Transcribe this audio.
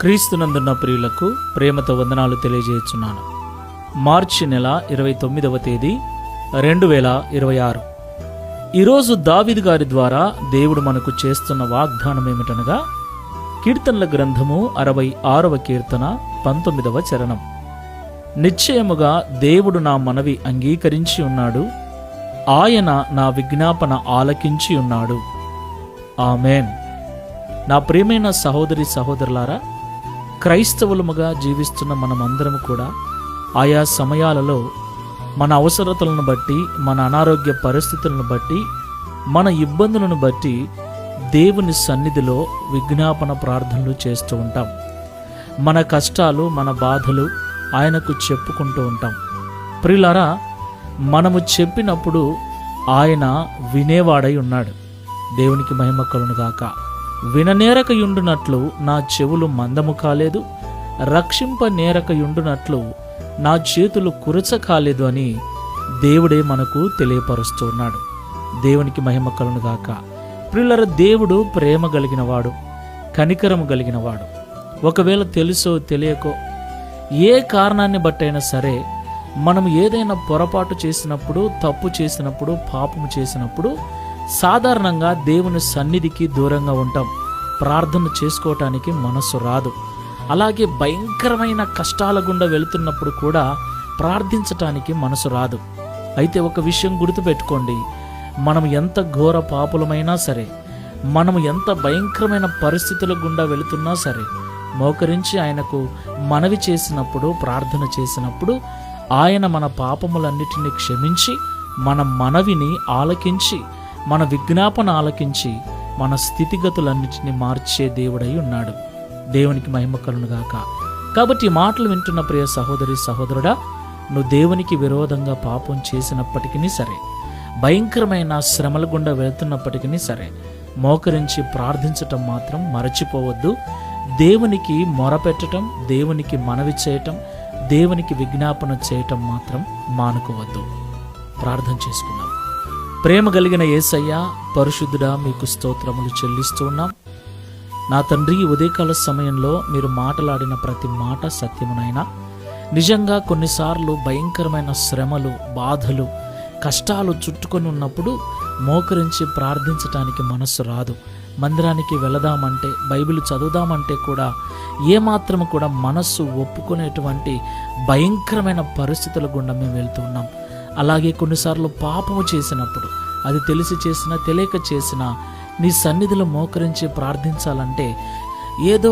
క్రీస్తునందున్న ప్రియులకు ప్రేమతో వందనాలు తెలియజేస్తున్నాను. మార్చి నెల 29వ తేదీ 2026. ఈరోజు దావీదు గారి ద్వారా దేవుడు మనకు చేస్తున్న వాగ్దానం ఏమిటనగా, కీర్తనల గ్రంథము 66వ కీర్తన 19వ చరణం. నిశ్చయముగా దేవుడు నా మనవి అంగీకరించి ఉన్నాడు, ఆయన నా విజ్ఞాపన ఆలకించి ఉన్నాడు. ఆమేన్. నా ప్రియమైన సహోదరి సహోదరులారా, క్రైస్తవులముగా జీవిస్తున్న మనమందరం కూడా ఆయా సమయాలలో మన అవసరతలను బట్టి, మన అనారోగ్య పరిస్థితులను బట్టి, మన ఇబ్బందులను బట్టి దేవుని సన్నిధిలో విజ్ఞాపన ప్రార్థనలు చేస్తూ ఉంటాం. మన కష్టాలు, మన బాధలు ఆయనకు చెప్పుకుంటూ ఉంటాం. ప్రియులారా, మనము చెప్పినప్పుడు ఆయన వినేవాడై ఉన్నాడు. దేవునికి మహిమ కలుగును గాక. విననేరకయుండునట్లు నా చెవులు మందము కాలేదు, రక్షింపనేరకయుండునట్లు నా చేతులు కురచ కాలేదు అని దేవుడే మనకు తెలియపరుస్తూ ఉన్నాడు. దేవునికి మహిమ కలుగును గాక. ప్రియులారా, దేవుడు ప్రేమ కలిగినవాడు, కనికరము కలిగినవాడు. ఒకవేళ తెలుసో తెలియకో ఏ కారణాన్ని బట్టైనా సరే మనం ఏదైనా పొరపాటు చేసినప్పుడు, తప్పు చేసినప్పుడు, పాపము చేసినప్పుడు సాధారణంగా దేవుని సన్నిధికి దూరంగా ఉంటాం. ప్రార్థన చేసుకోవటానికి మనసు రాదు. అలాగే భయంకరమైన కష్టాల గుండా వెళుతున్నప్పుడు కూడా ప్రార్థించటానికి మనసు రాదు. అయితే ఒక విషయం గుర్తుపెట్టుకోండి, మనం ఎంత ఘోర పాపులమైనా సరే, మనం ఎంత భయంకరమైన పరిస్థితుల గుండా వెళుతున్నా సరే, మోకరించి ఆయనకు మనవి చేసినప్పుడు, ప్రార్థన చేసినప్పుడు ఆయన మన పాపములన్నిటినీ క్షమించి, మన మనవిని ఆలకించి, మన విజ్ఞాపన ఆలకించి, మన స్థితిగతులన్నిటినీ మార్చే దేవుడై ఉన్నాడు. దేవునికి మహిమ కలుగును గాక. కాబట్టి ఈ మాటలు వింటున్న ప్రియ సహోదరి సహోదరుడా, నువ్వు దేవునికి విరోధంగా పాపం చేసినప్పటికీ సరే, భయంకరమైన శ్రమల గుండా వెళ్తున్నప్పటికీ సరే, మోకరించి ప్రార్థించటం మాత్రం మరచిపోవద్దు. దేవునికి మొరపెట్టడం, దేవునికి మనవి చేయటం, దేవునికి విజ్ఞాపన చేయటం మాత్రం మానుకోవద్దు. ప్రార్థన చేసుకుందాం. ప్రేమ కలిగిన యేసయ్య, పరిశుద్ధుడా, మీకు స్తోత్రములు చెల్లిస్తూ ఉన్నాం. నా తండ్రి, ఈ ఉదయకాల సమయంలో మీరు మాట్లాడిన ప్రతి మాట సత్యమునైనా. నిజంగా కొన్నిసార్లు భయంకరమైన శ్రమలు, బాధలు, కష్టాలు చుట్టుకొని ఉన్నప్పుడు మోకరించి ప్రార్థించటానికి మనస్సు రాదు. మందిరానికి వెళదామంటే, బైబిల్ చదువుదామంటే కూడా ఏమాత్రము కూడా మనస్సు ఒప్పుకునేటువంటి భయంకరమైన పరిస్థితుల గుండా మేము వెళ్తూ ఉన్నాం. అలాగే కొన్నిసార్లు పాపము చేసినప్పుడు, అది తెలిసి చేసినా తెలియక చేసినా, నీ సన్నిధిలో మోకరించి ప్రార్థించాలంటే ఏదో